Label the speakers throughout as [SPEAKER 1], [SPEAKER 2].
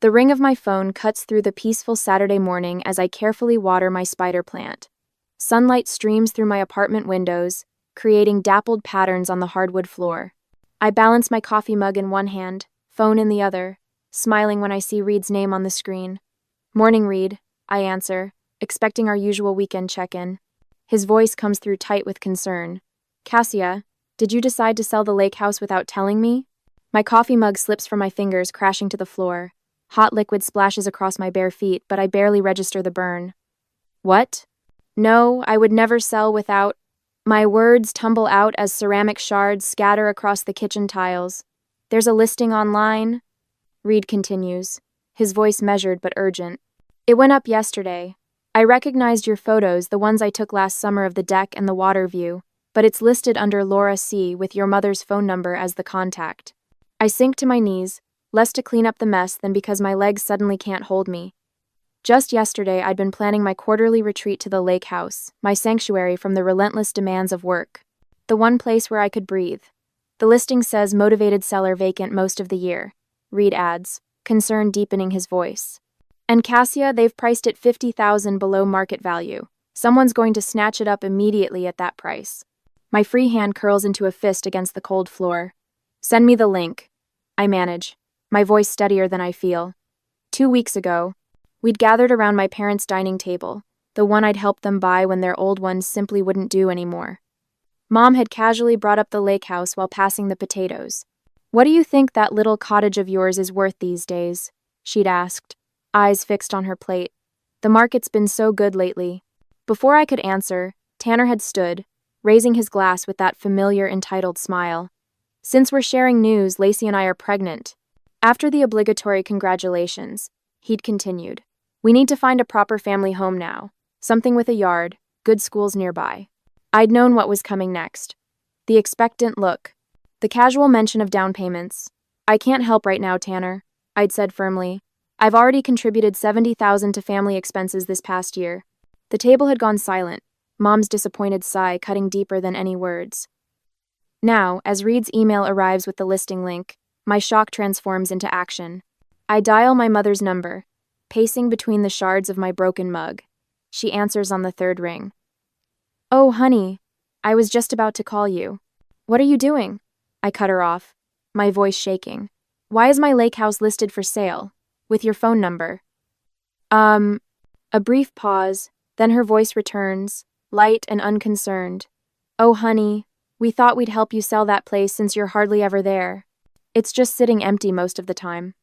[SPEAKER 1] The ring of my phone cuts through the peaceful Saturday morning as I carefully water my spider plant. Sunlight streams through my apartment windows, creating dappled patterns on the hardwood floor. I balance my coffee mug in one hand, phone in the other, smiling when I see Reed's name on the screen. "Morning, Reed," I answer, expecting our usual weekend check-in. His voice comes through tight with concern. "Cassia, did you decide to sell the lake house without telling me?" My coffee mug slips from my fingers, crashing to the floor. Hot liquid splashes across my bare feet, but I barely register the burn. "What?" "No, I would never sell without—" My words tumble out as ceramic shards scatter across the kitchen tiles. "There's a listing online," Reed continues, his voice measured but urgent. "It went up yesterday. I recognized your photos, the ones I took last summer of the deck and the water view, but it's listed under Laura C. with your mother's phone number as the contact." I sink to my knees, less to clean up the mess than because my legs suddenly can't hold me. Just yesterday, I'd been planning my quarterly retreat to the lake house, my sanctuary from the relentless demands of work. The one place where I could breathe. The listing says motivated seller vacant most of the year, Reed adds, concern deepening his voice. "And Cassia, they've priced it $50,000 below market value. Someone's going to snatch it up immediately at that price." My free hand curls into a fist against the cold floor. "Send me the link." I manage, my voice steadier than I feel. 2 weeks ago, we'd gathered around my parents' dining table, the one I'd helped them buy when their old ones simply wouldn't do anymore. Mom had casually brought up the lake house while passing the potatoes. "What do you think that little cottage of yours is worth these days?" she'd asked, eyes fixed on her plate. "The market's been so good lately." Before I could answer, Tanner had stood, raising his glass with that familiar entitled smile. "Since we're sharing news, Lacey and I are pregnant." After the obligatory congratulations, he'd continued, "We need to find a proper family home now, something with a yard, good schools nearby." I'd known what was coming next. The expectant look. The casual mention of down payments. "I can't help right now, Tanner," I'd said firmly. "I've already contributed $70,000 to family expenses this past year." The table had gone silent, Mom's disappointed sigh cutting deeper than any words. Now, as Reed's email arrives with the listing link, my shock transforms into action. I dial my mother's number, pacing between the shards of my broken mug. She answers on the third ring. "Oh, honey, I was just about to call you." "What are you doing?" I cut her off, my voice shaking. "Why is my lake house listed for sale, with your phone number?" A brief pause, then her voice returns, light and unconcerned. "Oh, honey, we thought we'd help you sell that place since you're hardly ever there. It's just sitting empty most of the time."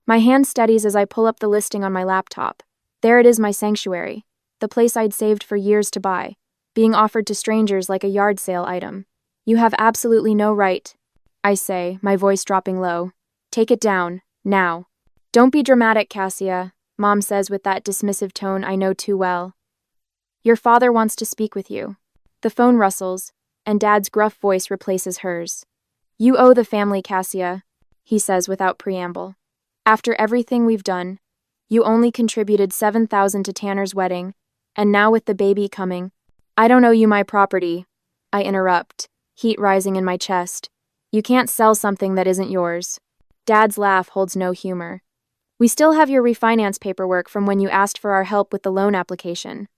[SPEAKER 1] My hand steadies as I pull up the listing on my laptop. There it is, my sanctuary, the place I'd saved for years to buy, being offered to strangers like a yard sale item. "You have absolutely no right," I say, my voice dropping low. "Take it down, now." "Don't be dramatic, Cassia," Mom says with that dismissive tone I know too well. "Your father wants to speak with you." The phone rustles, and Dad's gruff voice replaces hers. "You owe the family, Cassia," he says without preamble. "After everything we've done, you only contributed $7,000 to Tanner's wedding, and now with the baby coming—" "I don't owe you my property," I interrupt, heat rising in my chest. "You can't sell something that isn't yours." Dad's laugh holds no humor. "We still have your refinance paperwork from when you asked for our help with the loan application.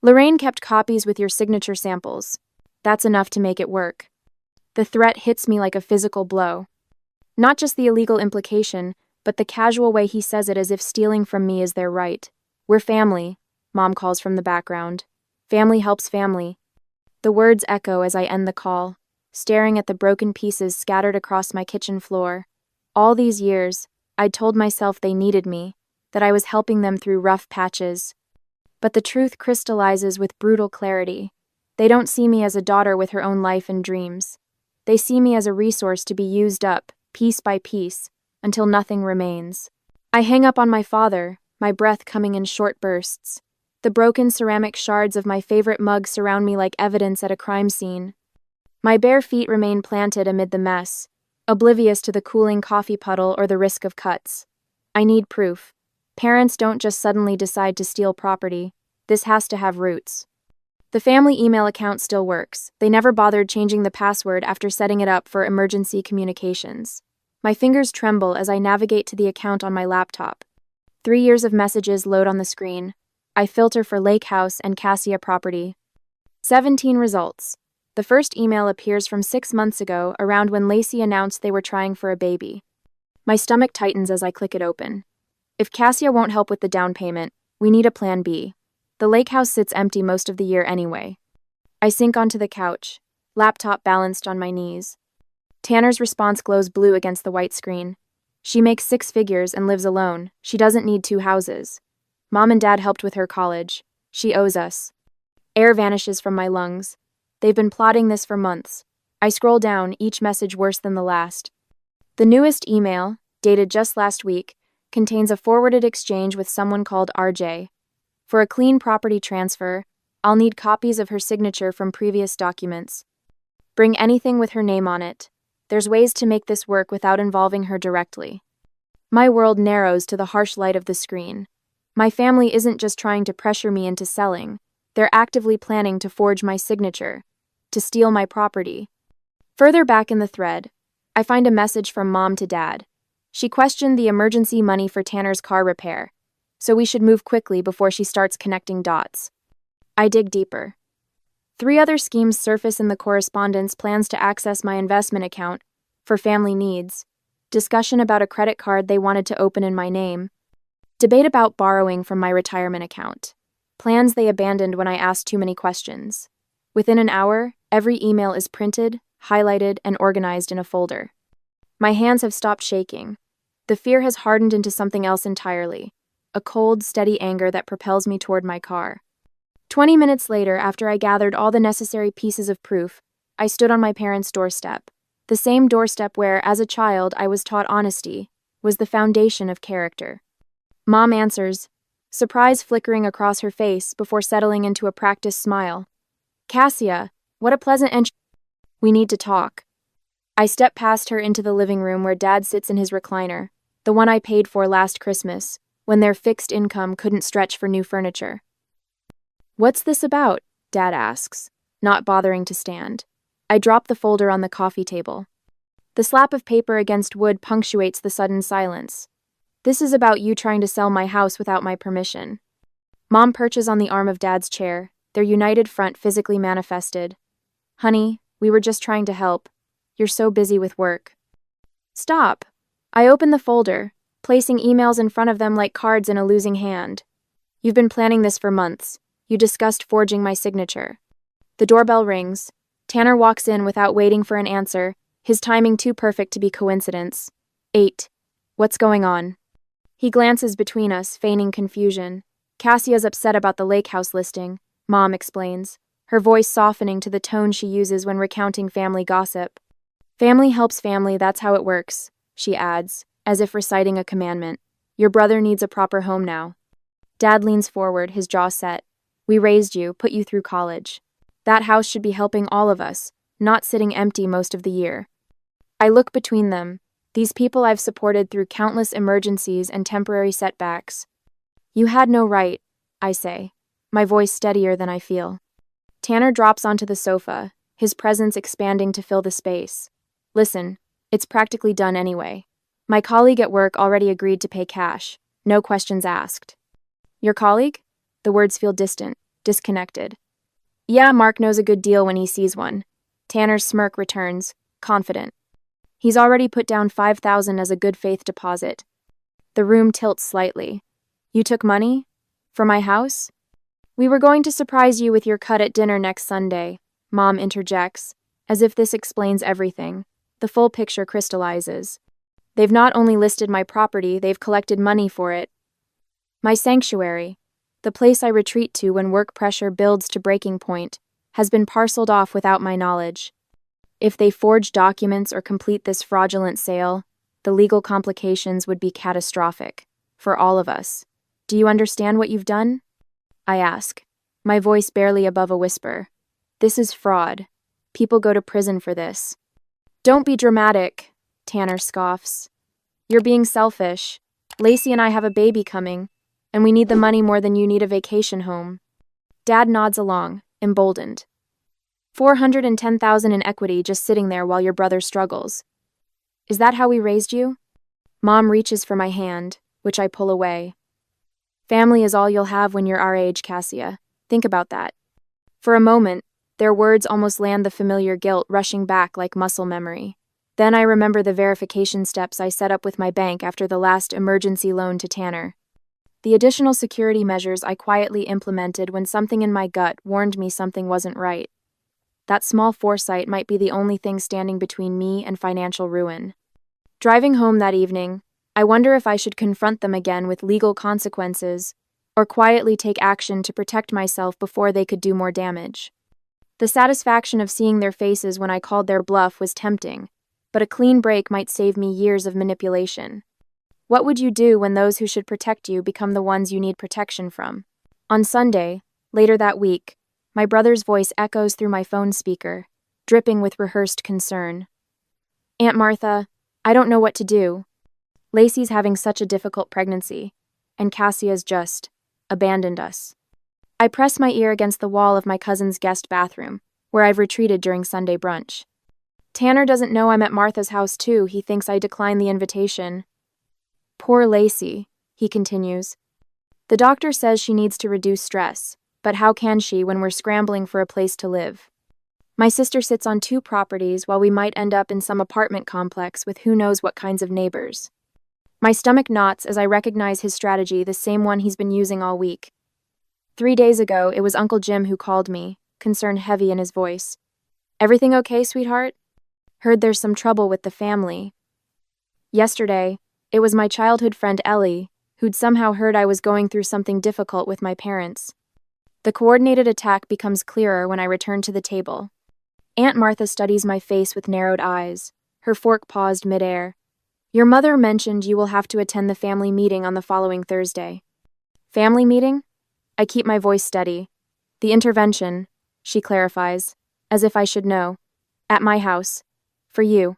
[SPEAKER 1] Lorraine kept copies with your signature samples. That's enough to make it work." The threat hits me like a physical blow. Not just the illegal implication, but the casual way he says it, as if stealing from me is their right. "We're family," Mom calls from the background. "Family helps family." The words echo as I end the call, staring at the broken pieces scattered across my kitchen floor. All these years, I'd told myself they needed me, that I was helping them through rough patches. But the truth crystallizes with brutal clarity. They don't see me as a daughter with her own life and dreams. They see me as a resource to be used up, piece by piece, until nothing remains. I hang up on my father, my breath coming in short bursts. The broken ceramic shards of my favorite mug surround me like evidence at a crime scene. My bare feet remain planted amid the mess, oblivious to the cooling coffee puddle or the risk of cuts. I need proof. Parents don't just suddenly decide to steal property. This has to have roots. The family email account still works. They never bothered changing the password after setting it up for emergency communications. My fingers tremble as I navigate to the account on my laptop, 3 years of messages load on the screen. I filter for Lake House and Cassia property. 17 results. The first email appears from 6 months ago, around when Lacey announced they were trying for a baby. My stomach tightens as I click it open. If Cassia won't help with the down payment, we need a plan B. The lake house sits empty most of the year anyway. I sink onto the couch, laptop balanced on my knees. Tanner's response glows blue against the white screen. She makes 6 figures and lives alone. She doesn't need 2 houses. Mom and Dad helped with her college. She owes us. Air vanishes from my lungs. They've been plotting this for months. I scroll down, each message worse than the last. The newest email, dated just last week, contains a forwarded exchange with someone called RJ. For a clean property transfer, I'll need copies of her signature from previous documents. Bring anything with her name on it. There's ways to make this work without involving her directly. My world narrows to the harsh light of the screen. My family isn't just trying to pressure me into selling. They're actively planning to forge my signature, to steal my property. Further back in the thread, I find a message from Mom to Dad. She questioned the emergency money for Tanner's car repair, so we should move quickly before she starts connecting dots. I dig deeper. 3 other schemes surface in the correspondence: plans to access my investment account for family needs, discussion about a credit card they wanted to open in my name, debate about borrowing from my retirement account, plans they abandoned when I asked too many questions. Within an hour, every email is printed, highlighted, and organized in a folder. My hands have stopped shaking. The fear has hardened into something else entirely, a cold, steady anger that propels me toward my car. 20 minutes later, after I gathered all the necessary pieces of proof, I stood on my parents' doorstep. The same doorstep where, as a child, I was taught honesty was the foundation of character. Mom answers, surprise flickering across her face before settling into a practiced smile. Cassia, what a pleasant entry. We need to talk. I step past her into the living room where Dad sits in his recliner, the one I paid for last Christmas, when their fixed income couldn't stretch for new furniture. What's this about? Dad asks, not bothering to stand. I drop the folder on the coffee table. The slap of paper against wood punctuates the sudden silence. This is about you trying to sell my house without my permission. Mom perches on the arm of Dad's chair, their united front physically manifested. Honey, we were just trying to help. You're so busy with work. Stop. I open the folder, placing emails in front of them like cards in a losing hand. You've been planning this for months. You discussed forging my signature. The doorbell rings. Tanner walks in without waiting for an answer, his timing too perfect to be coincidence. 8. What's going on? He glances between us, feigning confusion. Cassia's upset about the lake house listing, Mom explains, her voice softening to the tone she uses when recounting family gossip. Family helps family, that's how it works, she adds, as if reciting a commandment. Your brother needs a proper home now. Dad leans forward, his jaw set. We raised you, put you through college. That house should be helping all of us, not sitting empty most of the year. I look between them, these people I've supported through countless emergencies and temporary setbacks. You had no right, I say, my voice steadier than I feel. Tanner drops onto the sofa, his presence expanding to fill the space. Listen, it's practically done anyway. My colleague at work already agreed to pay cash, no questions asked. Your colleague? The words feel distant, disconnected. Yeah, Mark knows a good deal when he sees one. Tanner's smirk returns, confident. He's already put down $5,000 as a good faith deposit. The room tilts slightly. You took money? For my house? We were going to surprise you with your cut at dinner next Sunday, Mom interjects, as if this explains everything. The full picture crystallizes. They've not only listed my property, they've collected money for it. My sanctuary, the place I retreat to when work pressure builds to breaking point, has been parceled off without my knowledge. If they forge documents or complete this fraudulent sale, the legal complications would be catastrophic, for all of us. Do you understand what you've done? I ask, my voice barely above a whisper. This is fraud. People go to prison for this. Don't be dramatic, Tanner scoffs. You're being selfish. Lacey and I have a baby coming, and we need the money more than you need a vacation home. Dad nods along, emboldened. $410,000 in equity just sitting there while your brother struggles. Is that how we raised you? Mom reaches for my hand, which I pull away. Family is all you'll have when you're our age, Cassia. Think about that. For a moment, their words almost land the familiar guilt rushing back like muscle memory. Then I remember the verification steps I set up with my bank after the last emergency loan to Tanner. The additional security measures I quietly implemented when something in my gut warned me something wasn't right. That small foresight might be the only thing standing between me and financial ruin. Driving home that evening, I wonder if I should confront them again with legal consequences, or quietly take action to protect myself before they could do more damage. The satisfaction of seeing their faces when I called their bluff was tempting, but a clean break might save me years of manipulation. What would you do when those who should protect you become the ones you need protection from? On Sunday, later that week, my brother's voice echoes through my phone speaker, dripping with rehearsed concern. Aunt Martha, I don't know what to do. Lacey's having such a difficult pregnancy, and Cassia's just abandoned us. I press my ear against the wall of my cousin's guest bathroom, where I've retreated during Sunday brunch. Tanner doesn't know I'm at Martha's house too. He thinks I declined the invitation. Poor Lacey, he continues. The doctor says she needs to reduce stress, but how can she when we're scrambling for a place to live? My sister sits on 2 properties while we might end up in some apartment complex with who knows what kinds of neighbors. My stomach knots as I recognize his strategy, the same one he's been using all week. 3 days ago, it was Uncle Jim who called me, concern heavy in his voice. Everything okay, sweetheart? Heard there's some trouble with the family. Yesterday, it was my childhood friend Ellie, who'd somehow heard I was going through something difficult with my parents. The coordinated attack becomes clearer when I return to the table. Aunt Martha studies my face with narrowed eyes, her fork paused midair. Your mother mentioned you will have to attend the family meeting on the following Thursday. Family meeting? I keep my voice steady. The intervention, she clarifies, as if I should know. At my house. For you.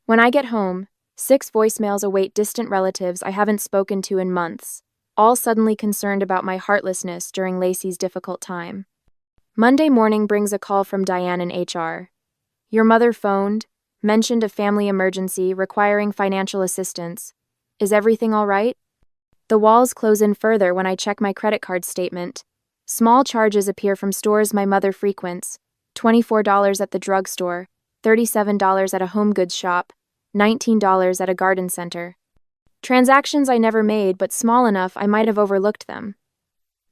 [SPEAKER 1] When I get home, 6 voicemails await distant relatives I haven't spoken to in months, all suddenly concerned about my heartlessness during Lacey's difficult time. Monday morning brings a call from Diane in HR. Your mother phoned, mentioned a family emergency requiring financial assistance. Is everything all right? The walls close in further when I check my credit card statement. Small charges appear from stores my mother frequents: $24 at the drugstore, $37 at a home goods shop, $19 at a garden center. Transactions I never made, but small enough I might have overlooked them.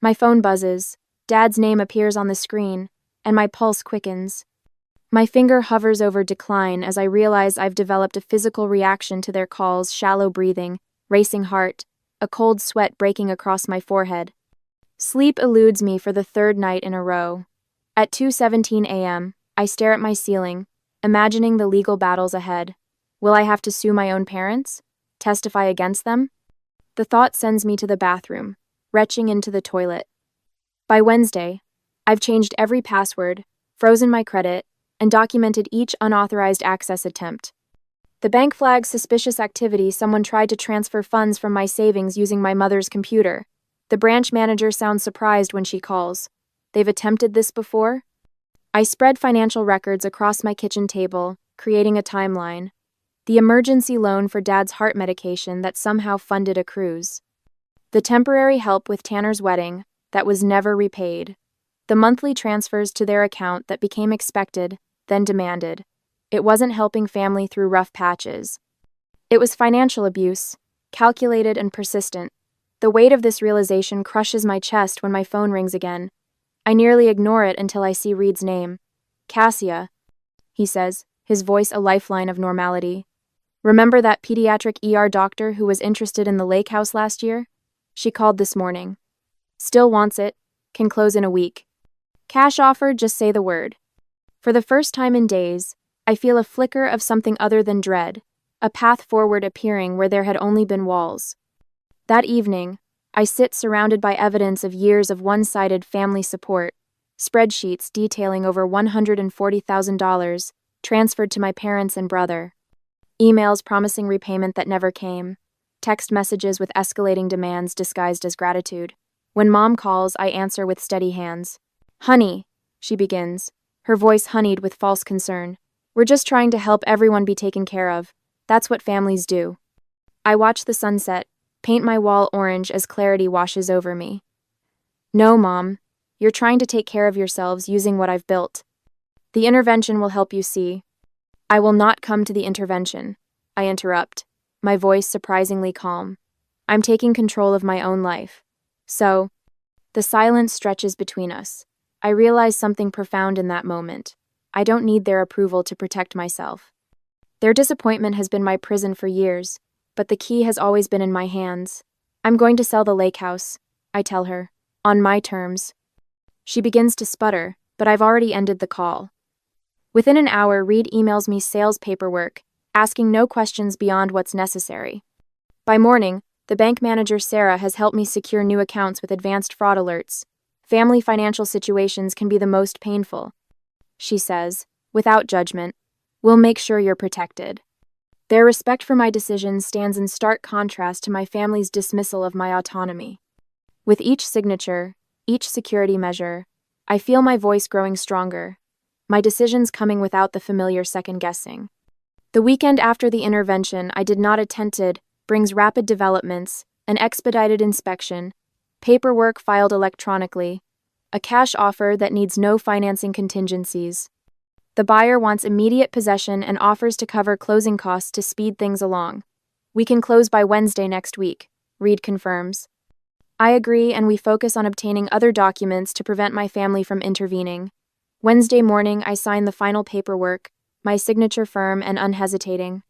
[SPEAKER 1] My phone buzzes, Dad's name appears on the screen, and my pulse quickens. My finger hovers over decline as I realize I've developed a physical reaction to their calls: shallow breathing, racing heart, a cold sweat breaking across my forehead. Sleep eludes me for the 3rd night in a row. At 2:17 a.m., I stare at my ceiling, imagining the legal battles ahead. Will I have to sue my own parents? Testify against them? The thought sends me to the bathroom, retching into the toilet. By Wednesday, I've changed every password, frozen my credit, and documented each unauthorized access attempt. The bank flags suspicious activity. Someone tried to transfer funds from my savings using my mother's computer. The branch manager sounds surprised when she calls. They've attempted this before? I spread financial records across my kitchen table, creating a timeline. The emergency loan for Dad's heart medication that somehow funded a cruise. The temporary help with Tanner's wedding that was never repaid. The monthly transfers to their account that became expected, then demanded. It wasn't helping family through rough patches. It was financial abuse, calculated and persistent. The weight of this realization crushes my chest when my phone rings again. I nearly ignore it until I see Reed's name. Cassia, he says, his voice a lifeline of normality. Remember that pediatric ER doctor who was interested in the lake house last year? She called this morning. Still wants it, can close in a week. Cash offer, just say the word. For the first time in days, I feel a flicker of something other than dread, a path forward appearing where there had only been walls. That evening, I sit surrounded by evidence of years of one-sided family support, spreadsheets detailing over $140,000 transferred to my parents and brother, emails promising repayment that never came, text messages with escalating demands disguised as gratitude. When Mom calls, I answer with steady hands. Honey, she begins, her voice honeyed with false concern. We're just trying to help everyone be taken care of. That's what families do. I watch the sunset, Paint my wall orange as clarity washes over me. No, Mom. You're trying to take care of yourselves using what I've built. The intervention will help you see. I will not come to the intervention, I interrupt, my voice surprisingly calm. I'm taking control of my own life. So, the silence stretches between us. I realize something profound in that moment. I don't need their approval to protect myself. Their disappointment has been my prison for years, but the key has always been in my hands. I'm going to sell the lake house, I tell her, on my terms. She begins to sputter, but I've already ended the call. Within an hour, Reed emails me sales paperwork, asking no questions beyond what's necessary. By morning, the bank manager Sarah has helped me secure new accounts with advanced fraud alerts. Family financial situations can be the most painful, she says, without judgment. We'll make sure you're protected. Their respect for my decisions stands in stark contrast to my family's dismissal of my autonomy. With each signature, each security measure, I feel my voice growing stronger, my decisions coming without the familiar second-guessing. The weekend after the intervention I did not attended brings rapid developments, an expedited inspection, paperwork filed electronically, a cash offer that needs no financing contingencies. The buyer wants immediate possession and offers to cover closing costs to speed things along. We can close by Wednesday next week, Reed confirms. I agree, and we focus on obtaining other documents to prevent my family from intervening. Wednesday morning, I sign the final paperwork, my signature firm and unhesitating.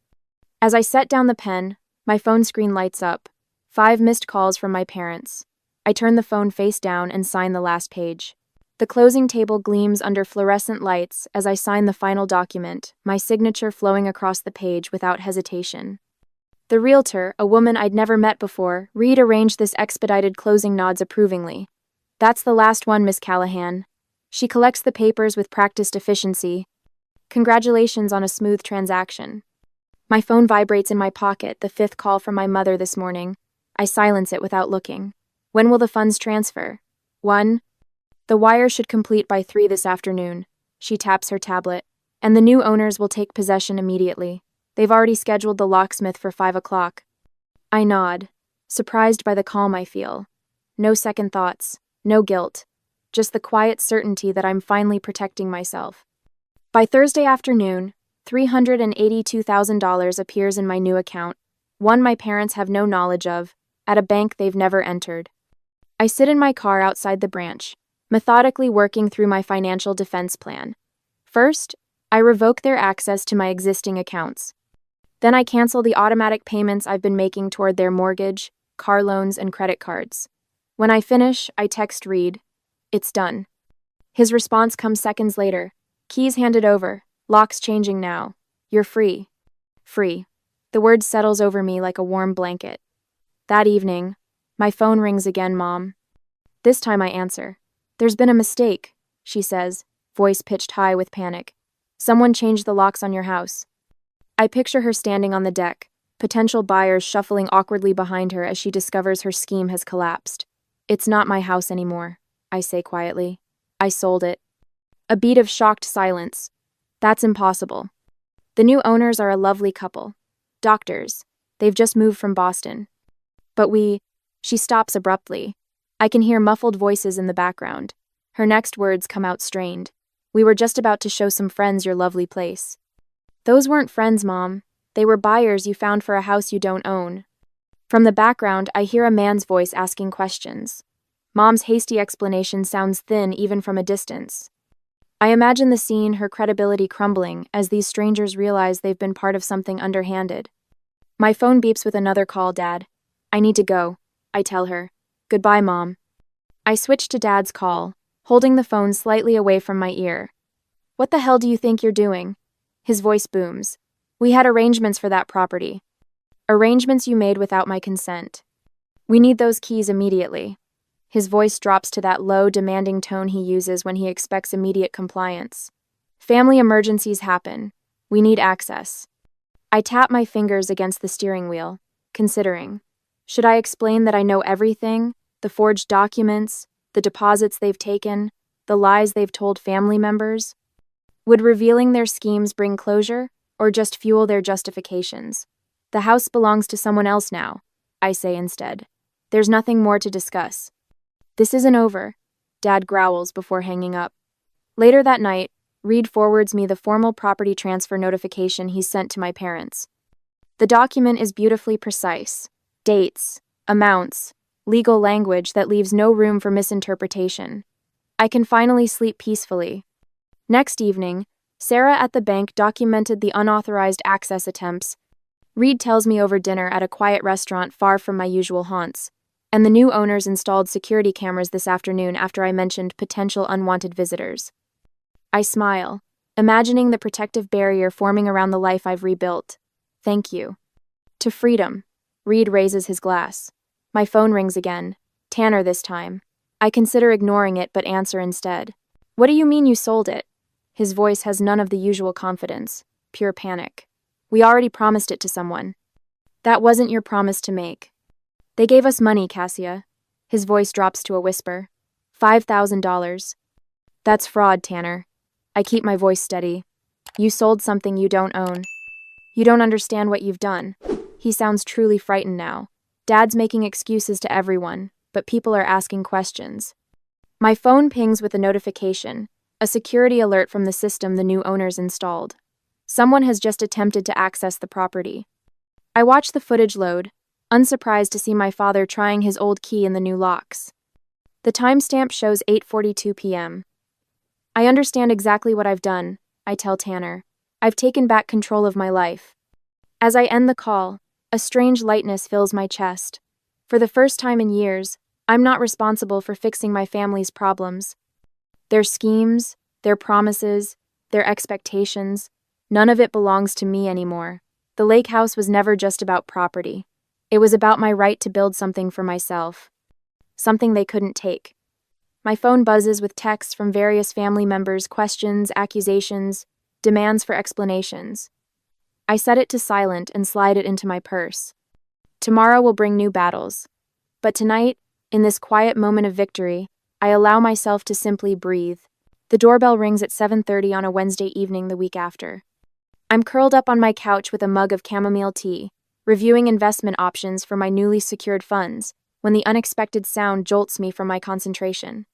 [SPEAKER 1] As I set down the pen, my phone screen lights up. 5 missed calls from my parents. I turn the phone face down and sign the last page. The closing table gleams under fluorescent lights as I sign the final document, my signature flowing across the page without hesitation. The realtor, a woman I'd never met before, Reed arranged this expedited closing nods approvingly. That's the last one, Miss Callahan. She collects the papers with practiced efficiency. Congratulations on a smooth transaction. My phone vibrates in my pocket, the 5th call from my mother this morning. I silence it without looking. When will the funds transfer? 1. The wire should complete by 3 this afternoon. She taps her tablet. And the new owners will take possession immediately. They've already scheduled the locksmith for 5 o'clock. I nod, surprised by the calm I feel. No second thoughts, no guilt. Just the quiet certainty that I'm finally protecting myself. By Thursday afternoon, $382,000 appears in my new account, one my parents have no knowledge of, at a bank they've never entered. I sit in my car outside the branch, methodically working through my financial defense plan. First, I revoke their access to my existing accounts. Then I cancel the automatic payments I've been making toward their mortgage, car loans, and credit cards. When I finish, I text Reed. It's done. His response comes seconds later. Keys handed over. Locks changing now. You're free. Free. The word settles over me like a warm blanket. That evening, my phone rings again, Mom. This time I answer. There's been a mistake, she says, voice pitched high with panic. Someone changed the locks on your house. I picture her standing on the deck, potential buyers shuffling awkwardly behind her as she discovers her scheme has collapsed. It's not my house anymore, I say quietly. I sold it. A beat of shocked silence. That's impossible. The new owners are a lovely couple. Doctors. They've just moved from Boston. But she stops abruptly. I can hear muffled voices in the background. Her next words come out strained. We were just about to show some friends your lovely place. Those weren't friends, Mom. They were buyers you found for a house you don't own. From the background, I hear a man's voice asking questions. Mom's hasty explanation sounds thin even from a distance. I imagine the scene, her credibility crumbling, as these strangers realize they've been part of something underhanded. My phone beeps with another call, Dad. I need to go, I tell her. Goodbye, Mom. I switch to Dad's call, holding the phone slightly away from my ear. What the hell do you think you're doing? His voice booms. We had arrangements for that property. Arrangements you made without my consent. We need those keys immediately. His voice drops to that low, demanding tone he uses when he expects immediate compliance. Family emergencies happen. We need access. I tap my fingers against the steering wheel, considering. Should I explain that I know everything? The forged documents, the deposits they've taken, the lies they've told family members? Would revealing their schemes bring closure, or just fuel their justifications? The house belongs to someone else now. I say instead. There's nothing more to discuss. This isn't over, Dad growls before hanging up. Later that night, Reed forwards me the formal property transfer notification he's sent to my parents. The document is beautifully precise. Dates, amounts, legal language that leaves no room for misinterpretation. I can finally sleep peacefully. Next evening, Sarah at the bank documented the unauthorized access attempts. Reed tells me over dinner at a quiet restaurant far from my usual haunts, and the new owners installed security cameras this afternoon after I mentioned potential unwanted visitors. I smile, imagining the protective barrier forming around the life I've rebuilt. Thank you. To freedom. Reed raises his glass. My phone rings again. Tanner this time. I consider ignoring it but answer instead. What do you mean you sold it? His voice has none of the usual confidence, pure panic. We already promised it to someone. That wasn't your promise to make. They gave us money, Cassia. His voice drops to a whisper. $5,000. That's fraud, Tanner. I keep my voice steady. You sold something you don't own. You don't understand what you've done. He sounds truly frightened now. Dad's making excuses to everyone, but people are asking questions. My phone pings with a notification, a security alert from the system the new owners installed. Someone has just attempted to access the property. I watch the footage load, unsurprised to see my father trying his old key in the new locks. The timestamp shows 8:42 p.m. I understand exactly what I've done, I tell Tanner. I've taken back control of my life. As I end the call, a strange lightness fills my chest. For the first time in years, I'm not responsible for fixing my family's problems. Their schemes, their promises, their expectations, none of it belongs to me anymore. The lake house was never just about property. It was about my right to build something for myself. Something they couldn't take. My phone buzzes with texts from various family members, questions, accusations, demands for explanations. I set it to silent and slide it into my purse. Tomorrow will bring new battles. But tonight, in this quiet moment of victory, I allow myself to simply breathe. The doorbell rings at 7:30 on a Wednesday evening the week after. I'm curled up on my couch with a mug of chamomile tea, reviewing investment options for my newly secured funds, when the unexpected sound jolts me from my concentration.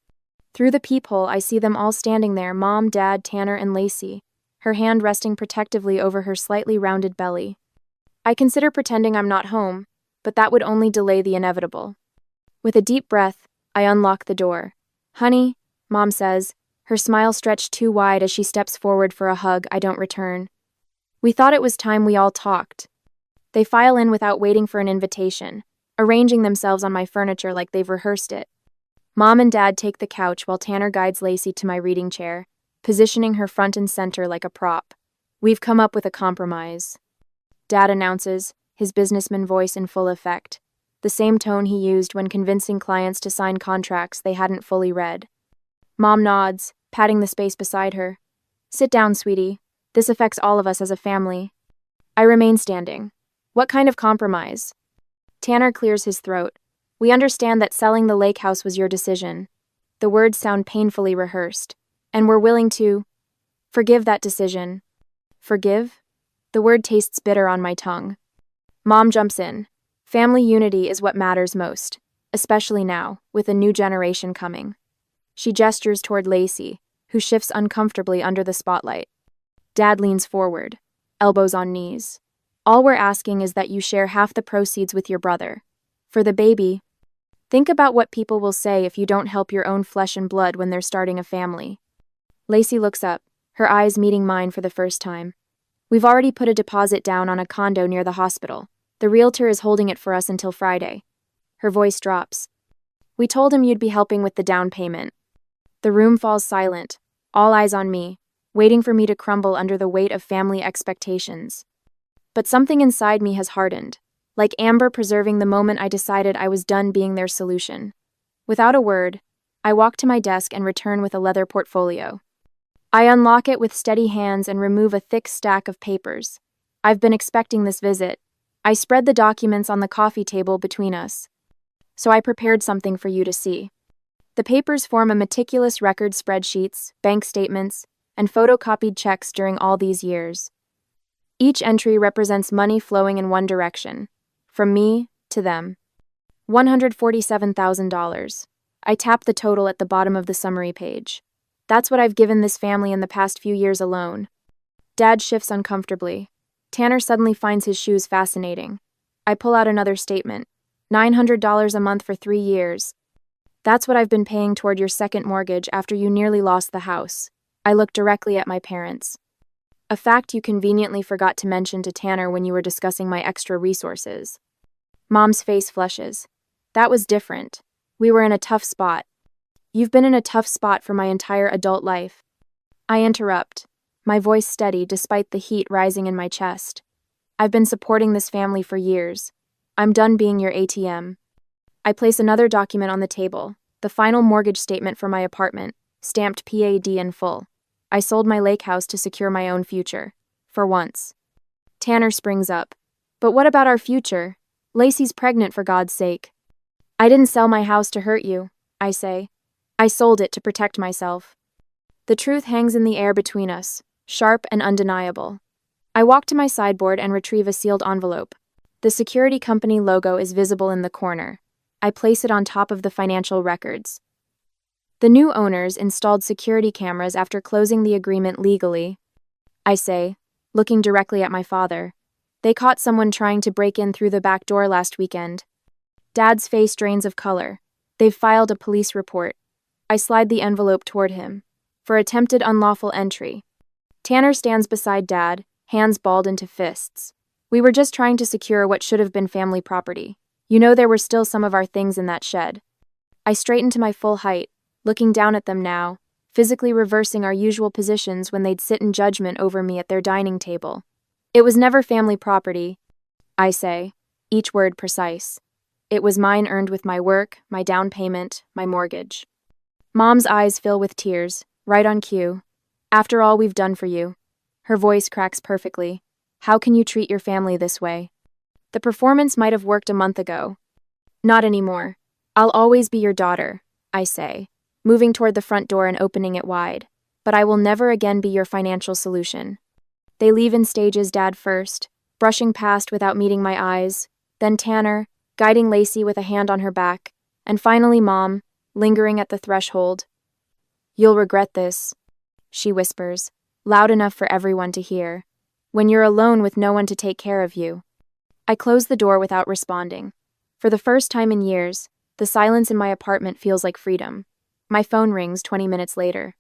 [SPEAKER 1] Through the peephole, I see them all standing there, Mom, Dad, Tanner, and Lacey, her hand resting protectively over her slightly rounded belly. I consider pretending I'm not home, but that would only delay the inevitable. With a deep breath, I unlock the door. Honey, Mom says, her smile stretched too wide as she steps forward for a hug I don't return. We thought it was time we all talked. They file in without waiting for an invitation, arranging themselves on my furniture like they've rehearsed it. Mom and Dad take the couch while Tanner guides Lacey to my reading chair, positioning her front and center like a prop. We've come up with a compromise. Dad announces, his businessman voice in full effect, the same tone he used when convincing clients to sign contracts they hadn't fully read. Mom nods, patting the space beside her. Sit down, sweetie. This affects all of us as a family. I remain standing. What kind of compromise? Tanner clears his throat. We understand that selling the lake house was your decision. The words sound painfully rehearsed. And we're willing to forgive that decision. Forgive? The word tastes bitter on my tongue. Mom jumps in. Family unity is what matters most, especially now, with a new generation coming. She gestures toward Lacey, who shifts uncomfortably under the spotlight. Dad leans forward, elbows on knees. All we're asking is that you share half the proceeds with your brother. For the baby, think about what people will say if you don't help your own flesh and blood when they're starting a family. Lacey looks up, her eyes meeting mine for the first time. We've already put a deposit down on a condo near the hospital. The realtor is holding it for us until Friday. Her voice drops. We told him you'd be helping with the down payment. The room falls silent, all eyes on me, waiting for me to crumble under the weight of family expectations. But something inside me has hardened, like amber preserving the moment I decided I was done being their solution. Without a word, I walk to my desk and return with a leather portfolio. I unlock it with steady hands and remove a thick stack of papers. I've been expecting this visit. I spread the documents on the coffee table between us. So I prepared something for you to see. The papers form a meticulous record, spreadsheets, bank statements, and photocopied checks during all these years. Each entry represents money flowing in one direction, from me to them. $147,000. I tap the total at the bottom of the summary page. That's what I've given this family in the past few years alone. Dad shifts uncomfortably. Tanner suddenly finds his shoes fascinating. I pull out another statement. $900 a month for 3 years. That's what I've been paying toward your second mortgage after you nearly lost the house. I look directly at my parents. A fact you conveniently forgot to mention to Tanner when you were discussing my extra resources. Mom's face flushes. That was different. We were in a tough spot. You've been in a tough spot for my entire adult life. I interrupt, my voice steady despite the heat rising in my chest. I've been supporting this family for years. I'm done being your ATM. I place another document on the table, the final mortgage statement for my apartment, stamped PAD in full. I sold my lake house to secure my own future. For once. Tanner springs up. But what about our future? Lacey's pregnant, for God's sake. I didn't sell my house to hurt you, I say. I sold it to protect myself. The truth hangs in the air between us, sharp and undeniable. I walk to my sideboard and retrieve a sealed envelope. The security company logo is visible in the corner. I place it on top of the financial records. The new owners installed security cameras after closing the agreement legally. I say, looking directly at my father. They caught someone trying to break in through the back door last weekend. Dad's face drains of color. They've filed a police report. I slide the envelope toward him. For attempted unlawful entry. Tanner stands beside Dad, hands balled into fists. We were just trying to secure what should have been family property. You know, there were still some of our things in that shed. I straighten to my full height, looking down at them now, physically reversing our usual positions when they'd sit in judgment over me at their dining table. It was never family property, I say, each word precise. It was mine, earned with my work, my down payment, my mortgage. Mom's eyes fill with tears, right on cue. After all we've done for you. Her voice cracks perfectly. How can you treat your family this way? The performance might have worked a month ago. Not anymore. I'll always be your daughter, I say, moving toward the front door and opening it wide. But I will never again be your financial solution. They leave in stages, Dad first, brushing past without meeting my eyes, then Tanner, guiding Lacey with a hand on her back, and finally Mom, lingering at the threshold. You'll regret this, she whispers, loud enough for everyone to hear, when you're alone with no one to take care of you. I close the door without responding. For the first time in years, the silence in my apartment feels like freedom. My phone rings 20 minutes later.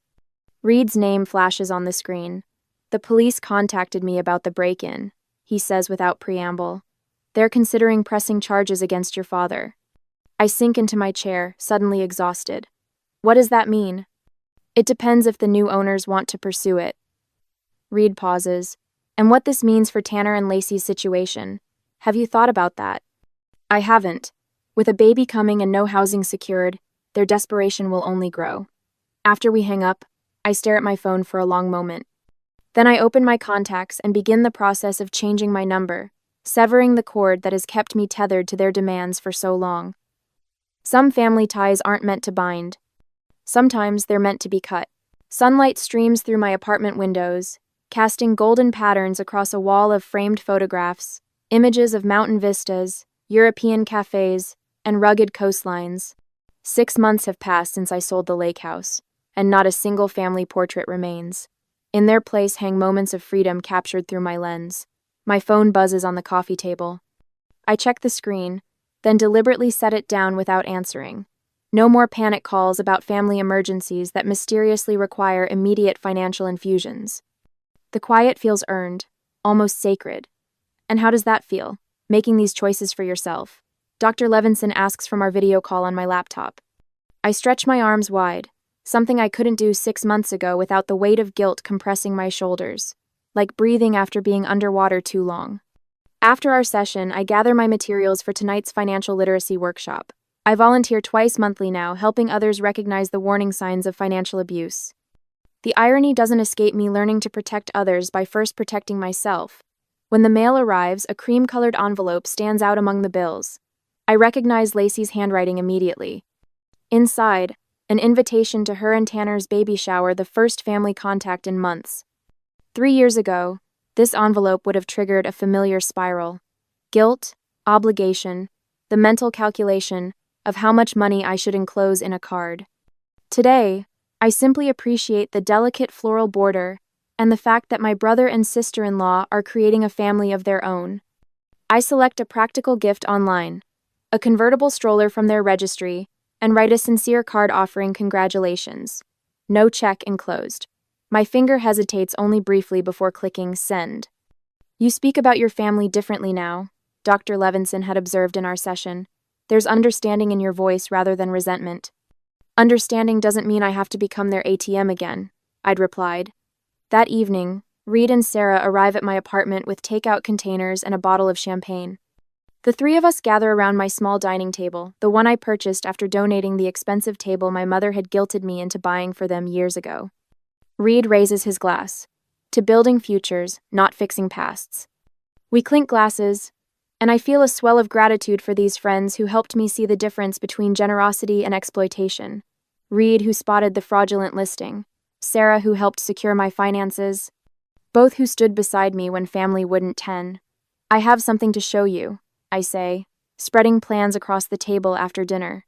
[SPEAKER 1] Reed's name flashes on the screen. The police contacted me about the break-in, he says without preamble. They're considering pressing charges against your father. I sink into my chair, suddenly exhausted. What does that mean? It depends if the new owners want to pursue it. Reed pauses. And what this means for Tanner and Lacey's situation. Have you thought about that? I haven't. With a baby coming and no housing secured, their desperation will only grow. After we hang up, I stare at my phone for a long moment. Then I open my contacts and begin the process of changing my number, severing the cord that has kept me tethered to their demands for so long. Some family ties aren't meant to bind. Sometimes they're meant to be cut. Sunlight streams through my apartment windows, casting golden patterns across a wall of framed photographs, images of mountain vistas, European cafes, and rugged coastlines. 6 months have passed since I sold the lake house, and not a single family portrait remains. In their place hang moments of freedom captured through my lens. My phone buzzes on the coffee table. I check the screen, then deliberately set it down without answering. No more panic calls about family emergencies that mysteriously require immediate financial infusions. The quiet feels earned, almost sacred. And how does that feel, making these choices for yourself? Dr. Levinson asks from our video call on my laptop. I stretch my arms wide, something I couldn't do 6 months ago without the weight of guilt compressing my shoulders, like breathing after being underwater too long. After our session, I gather my materials for tonight's financial literacy workshop. I volunteer twice monthly now, helping others recognize the warning signs of financial abuse. The irony doesn't escape me, learning to protect others by first protecting myself. When the mail arrives, a cream-colored envelope stands out among the bills. I recognize Lacey's handwriting immediately. Inside, an invitation to her and Tanner's baby shower, the first family contact in months. 3 years ago, this envelope would have triggered a familiar spiral. Guilt, obligation, the mental calculation of how much money I should enclose in a card. Today, I simply appreciate the delicate floral border and the fact that my brother and sister-in-law are creating a family of their own. I select a practical gift online, a convertible stroller from their registry, and write a sincere card offering congratulations. No check enclosed. My finger hesitates only briefly before clicking send. You speak about your family differently now, Dr. Levinson had observed in our session. There's understanding in your voice rather than resentment. Understanding doesn't mean I have to become their ATM again, I'd replied. That evening, Reed and Sarah arrive at my apartment with takeout containers and a bottle of champagne. The three of us gather around my small dining table, the one I purchased after donating the expensive table my mother had guilted me into buying for them years ago. Reed raises his glass. To building futures, not fixing pasts. We clink glasses, and I feel a swell of gratitude for these friends who helped me see the difference between generosity and exploitation. Reed, who spotted the fraudulent listing. Sarah, who helped secure my finances. Both who stood beside me when family wouldn't tend. I have something to show you, I say, spreading plans across the table after dinner.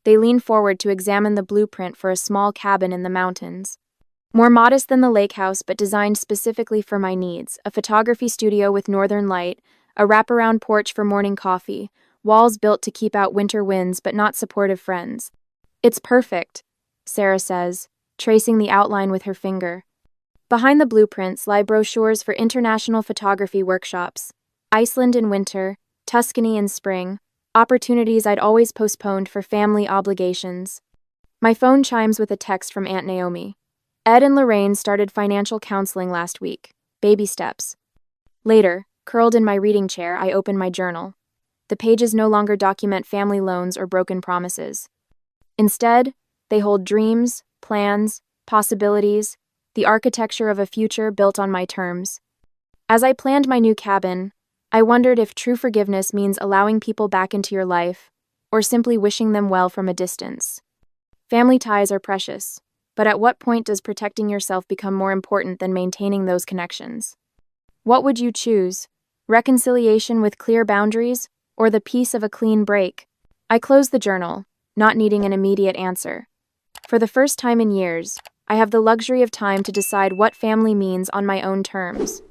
[SPEAKER 1] They lean forward to examine the blueprint for a small cabin in the mountains. More modest than the lake house, but designed specifically for my needs, a photography studio with northern light, a wraparound porch for morning coffee, walls built to keep out winter winds but not supportive friends. It's perfect, Sarah says, tracing the outline with her finger. Behind the blueprints lie brochures for international photography workshops, Iceland in winter, Tuscany in spring, opportunities I'd always postponed for family obligations. My phone chimes with a text from Aunt Naomi. Ed and Lorraine started financial counseling last week. Baby steps. Later, curled in my reading chair, I open my journal. The pages no longer document family loans or broken promises. Instead, they hold dreams, plans, possibilities, the architecture of a future built on my terms. As I planned my new cabin, I wondered if true forgiveness means allowing people back into your life, or simply wishing them well from a distance. Family ties are precious, but at what point does protecting yourself become more important than maintaining those connections? What would you choose? Reconciliation with clear boundaries, or the peace of a clean break? I close the journal, not needing an immediate answer. For the first time in years, I have the luxury of time to decide what family means on my own terms.